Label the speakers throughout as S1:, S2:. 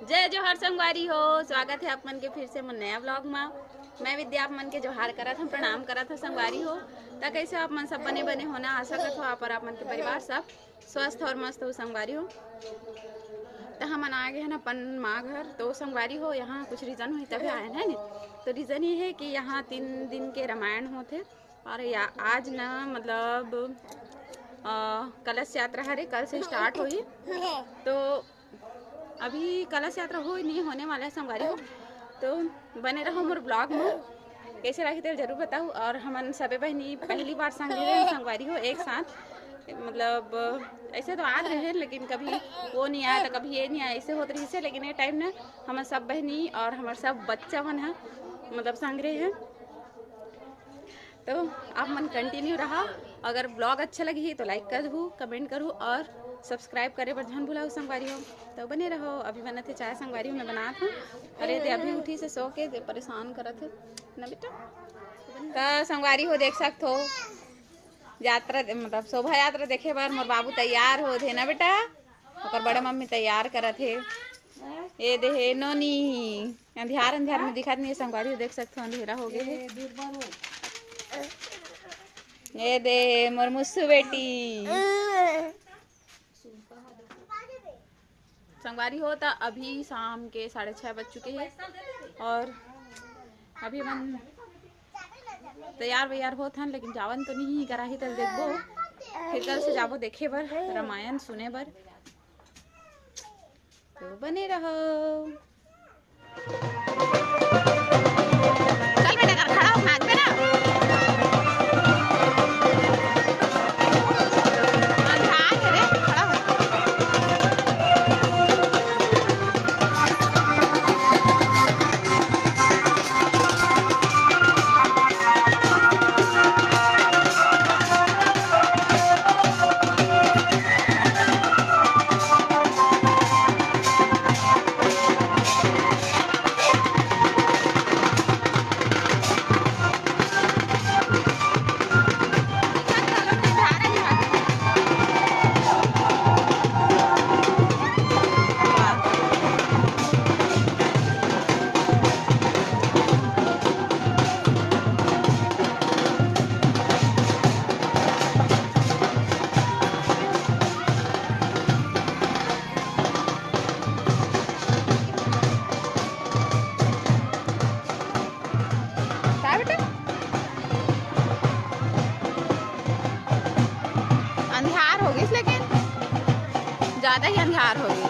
S1: जय जोहार संगवारी हो। स्वागत है आप मन के फिर से मन नया व्लॉग में। मैं विद्या आप मन के जोहार करत हूँ, प्रणाम करत हूँ संगवारी हो। तो कैसे आप मन सब बने बने होना आशा करत हो आप और आप मन के परिवार सब स्वस्थ और मस्त हो संगवारी हो। तो हम आ गए हैं ना अपन माँ घर। तो संगवारी हो यहाँ कुछ रीज़न हुई तभी आए हैं ना। तो रीज़न ये है कि यहाँ 3 दिन के रामायण होते और आज ना मतलब कलश यात्रा हरे कल से स्टार्ट हुई। तो अभी कलश यात्रा हो नहीं होने वाला है संगवारी हो। तो बने रहो मोर ब्लॉग में, कैसे रही थे जरूर बताऊँ। और हमन सबे बहनी पहली बार संग रहे संगवारी हो एक साथ। मतलब ऐसे तो आद रहे लेकिन कभी वो नहीं आया तो कभी ये नहीं आया, ऐसे होते रही से। लेकिन ये टाइम ना हम सब बहनी और हमारे सब बच्चा मन है मतलब संग रहे हैं। तो आप मन कंटिन्यू रहा। अगर ब्लॉग अच्छा लगी तो लाइक कर दू, कमेंट करूँ और सब्सक्राइब करे पर ध्यान भुलाओ संगवारी हो। तो बने रहो। अभी बना थे चाय संगवारी हो, मैं बना था। अरे दे अभी उठी से सो के दे परेशान करत थे ना बेटा। तो संगवारी हो देख सकते हो यात्रा मतलब शोभा यात्रा देखे बार मोर बाबू तैयार हो थे ना बेटा। और बड़ा मम्मी तैयार करत थे। ये दे नोनी अंधियार अंधियार में दिखा नहीं संगवारी हो, देख सकते हो अंधेरा हो गए। ये दे मोर मुस्सु बेटी संगवारी हो। तो अभी शाम के 6:30 बज चुके हैं और अभी हम तैयार वैयार हो था, लेकिन जावन तो नहीं करा ही। तो देखबो फिर कल से जाबो देखे बर रामायण सुने बर। तो बने रहो। चल बेटा कर खड़ा हो हाथ पे ना। अंधियार हो गई, लेकिन ज्यादा ही अंधियार हो गई।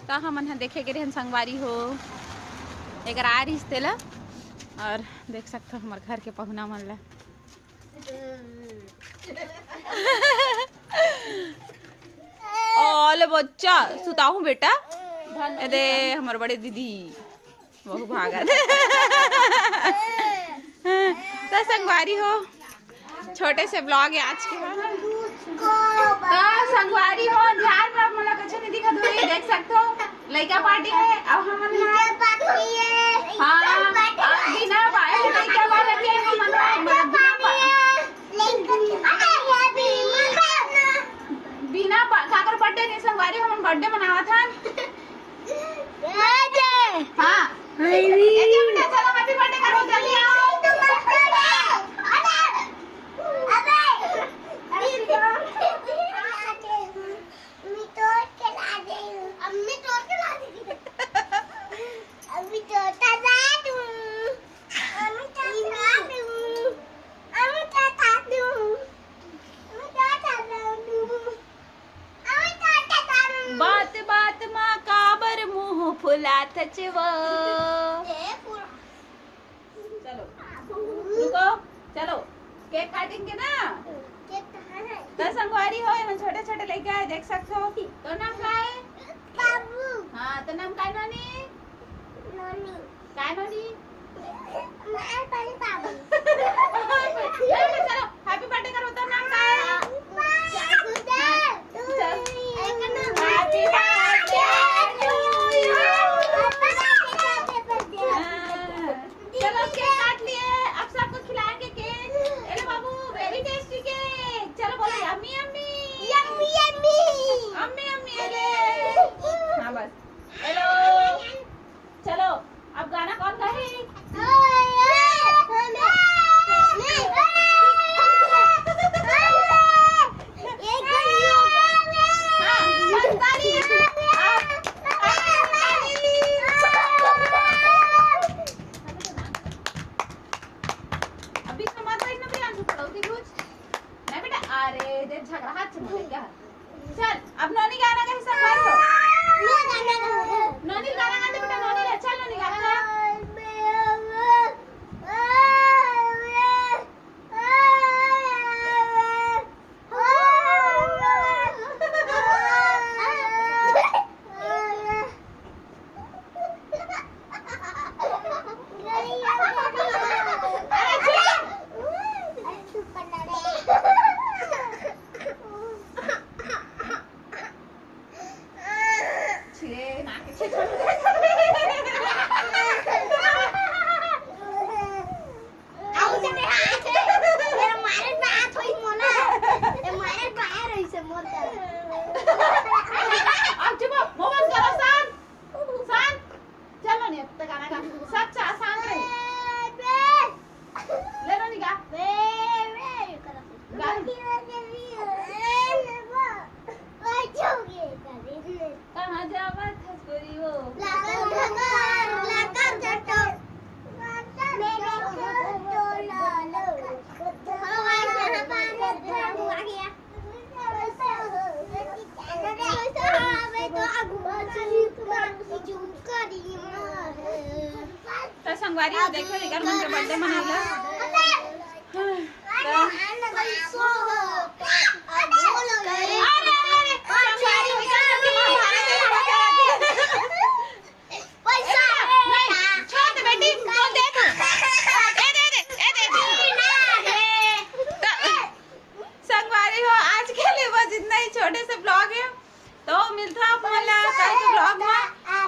S1: तो हम देखे गए संगवारी हो एक आ रही तेला। और देख सकते हो हमारे घर के पहुना मन ला। ओले बच्चा सुताऊ बेटा। अरे हमारे बड़े दीदी बहु भागा तो संगवारी हो छोटे से ब्लॉग है आज के। तो संगवारी हो ध्यान में मला कुछ नहीं दिखा धोई देख सकते हो लड़का पार्टी है। अब हम हाँ बिना पाए लड़का पार्टी है बिना काकर बर्थडे नहीं संगवारी हम बर्थडे मनावा था। हाँ चलो हैप्पी बर्थडे करो जल्दी आओ। बात बात माँ काबर मुँह फुलात चलो रुको चलो केक काटेंगे ना। तो संगवारी हो छोटे छोटे लेके आए देख सकते हो। तो नाम क्या है बाबू। हाँ तो नाम क्या नोनी नोनी क्या नोनी चलो हैप्पी बर्थडे करो। झगड़ा हाथ से बोले क्या चल अब नोनी गाना का हिस्सा कर दो नोनी गाना गा दे बेटा नोनी ले चल नोनी गाना गा संगवारी देखो लेकर मन के बर्थडे मनाइला संगवारी हो आज के लिए बस इतना ही छोटे से ब्लॉग है तो मिलता है कल के ब्लॉग में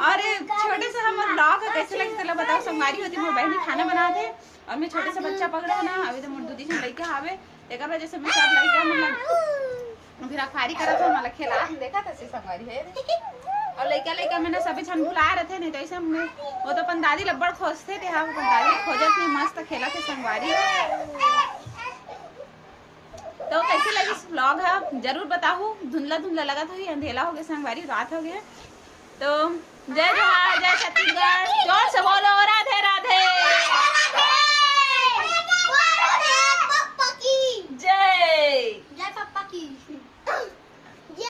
S1: और छोटे से हम ब्लॉग कैसे लगे चलो बताओ संगवारी होती मोर बहनी खाना बनाते और मैं छोटे से बच्चा पकड़ा ना अभी तो मोर दूधी से लइका आवे एक वजह से मैं सब लइका मतलब फिर अखारी करत हो मतलब खेला देखा था से संगवारी है और लइका में ना सभी छन भुला रहे थे नहीं तो ऐसे वो तो अपन दादी लब्बड़ खोजते थे हम अपन दादी खोजत नहीं मस्त खेला थे संगवारी तो कैसे लगी व्लॉग है जरूर बताओ धुंधला लगा था अंधेला हो गया संगवारी रात हो गया तो जय जोहार जय छत्तीसगढ़।